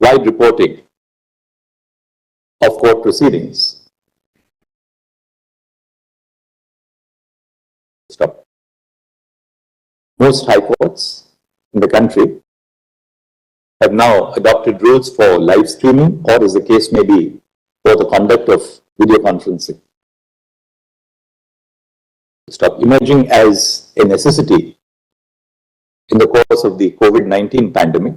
wide reporting of court proceedings. Stop. Most high courts in the country have now adopted rules for live streaming, or as the case may be, for the conduct of video conferencing. Stop. Emerging as a necessity in the course of the COVID-19 pandemic,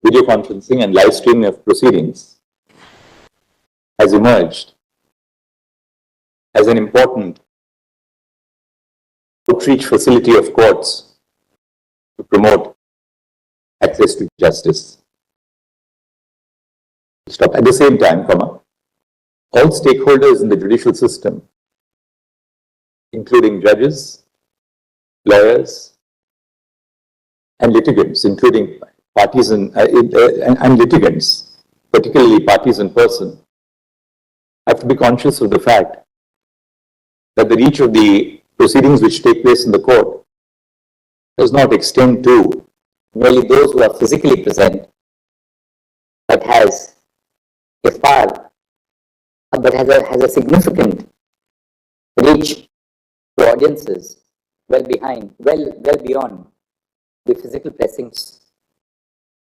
video conferencing and live streaming of proceedings has emerged as an important outreach facility of courts to promote access to justice. Stop. At the same time, all stakeholders in the judicial system, including judges, lawyers, and litigants, including parties and litigants, particularly parties in person, have to be conscious of the fact that the reach of the proceedings which take place in the court does not extend to merely those who are physically present, but has a significant reach to audiences well beyond the physical precincts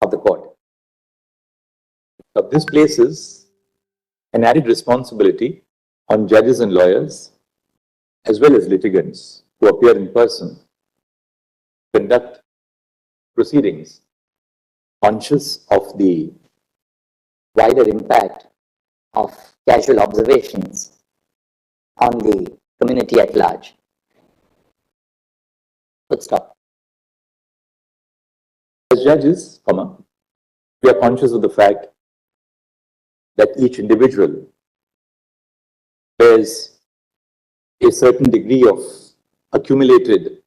of the court. This places an added responsibility on judges and lawyers, as well as litigants who appear in person, conduct proceedings conscious of the wider impact of casual observations on the community at large. Full stop. As judges, we are conscious of the fact that each individual bears a certain degree of accumulated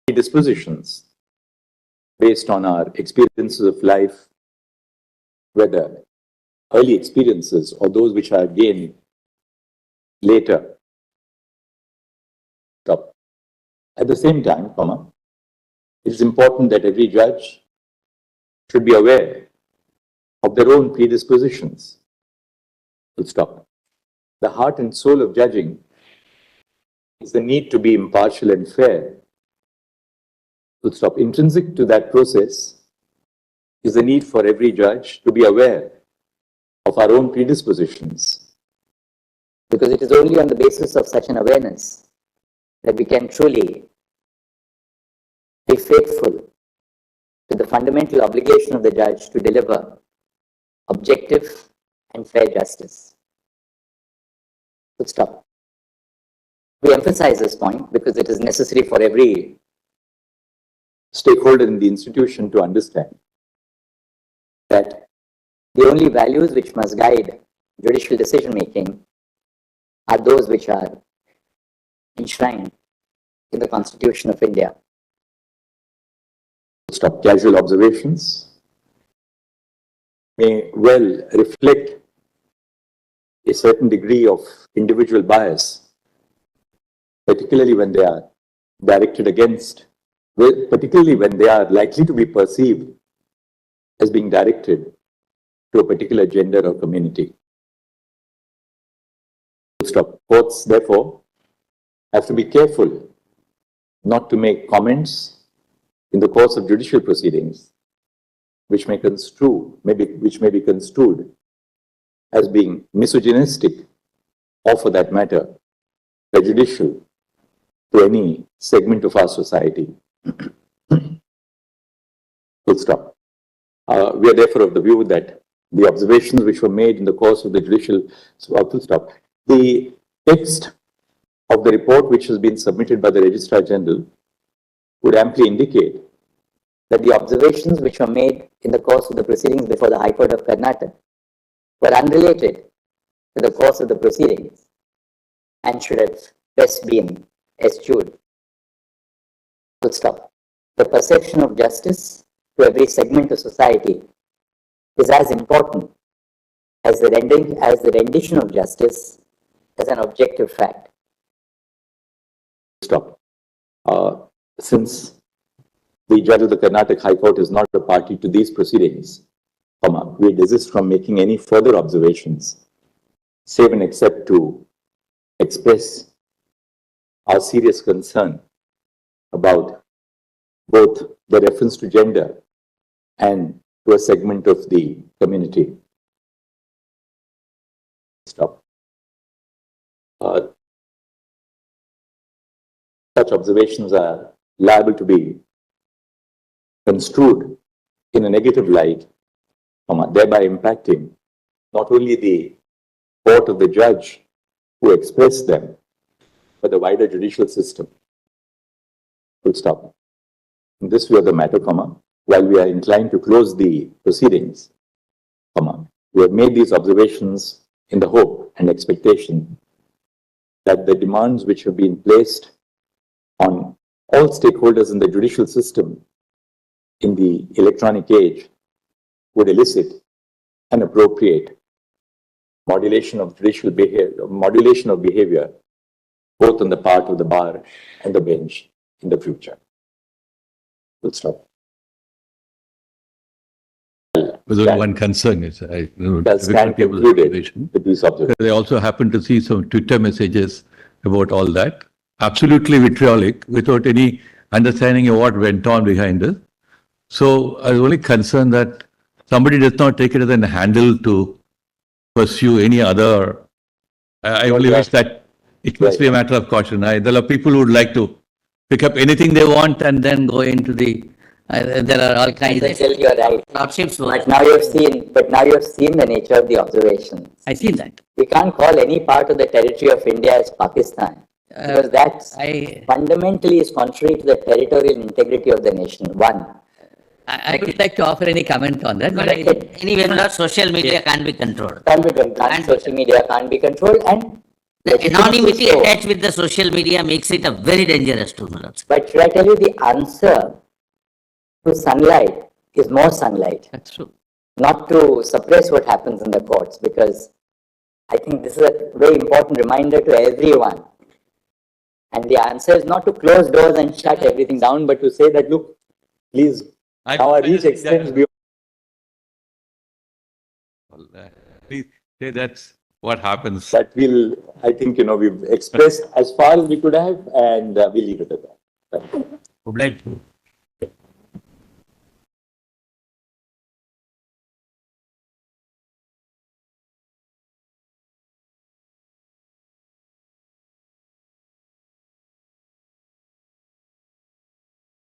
predispositions based on our experiences of life, whether early experiences or those which are gained later. Stop. At the same time, it is important that every judge should be aware of their own predispositions. Full stop. The heart and soul of judging is the need to be impartial and fair. Full stop. Intrinsic to that process is the need for every judge to be aware of our own predispositions. Because it is only on the basis of such an awareness that we can truly be faithful to the fundamental obligation of the judge to deliver objective and fair justice. Full stop. We emphasize this point because it is necessary for every stakeholder in the institution to understand that the only values which must guide judicial decision making are those which are enshrined in the Constitution of India. Stop. Casual observations may well reflect a certain degree of individual bias, particularly when they are directed against, particularly when they are likely to be perceived as being directed to a particular gender or community. Stop. Courts, therefore, have to be careful not to make comments in the course of judicial proceedings which may be construed as being misogynistic, or for that matter, prejudicial to any segment of our society. Full stop. We are therefore of the view that the observations which were made in the course of the judicial, full stop. The text of the report which has been submitted by the Registrar General would amply indicate that the observations which were made in the course of the proceedings before the High Court of Karnataka were unrelated to the course of the proceedings and should have best been eschewed. Full stop. The perception of justice to every segment of society is as important as the rendition of justice as an objective fact. Stop. Since the judge of the Karnataka High Court is not a party to these proceedings, we desist from making any further observations, save and except to express our serious concern about both the reference to gender and to a segment of the community. Stop. Such observations are liable to be construed in a negative light, thereby impacting not only the court of the judge who expressed them, but the wider judicial system. Full stop. In this view of the matter, while we are inclined to close the proceedings, we have made these observations in the hope and expectation that the demands which have been placed on all stakeholders in the judicial system in the electronic age would elicit an appropriate modulation of judicial behavior, both on the part of the bar and the bench in the future. We'll stop. With only one concern is I stand concluded with these observations. I also happen to see some Twitter messages about all that, absolutely vitriolic, without any understanding of what went on behind it. So I was only concerned that somebody does not take it as a handle to pursue any other. I only wish that it must be a matter of caution. There are people who would like to pick up anything they want and then go into the. There are all kinds of. You're right. But now you've seen the nature of the observations. I see that. We can't call any part of the territory of India as Pakistan, because that fundamentally is contrary to the territorial integrity of the nation. One. I would like to offer any comment on that. But anyway, social media can't be controlled. And social media can't be controlled, and the anonymity attached with the social media makes it a very dangerous tool. But should I tell you, the answer to sunlight is more sunlight. That's true. Not to suppress what happens in the courts, because I think this is a very important reminder to everyone. And the answer is not to close doors and shut everything down, but to say that, look, please, our reach extends beyond. Please say that's what happens. But I think, we've expressed as far as we could have, and we'll leave it at that. Thank you.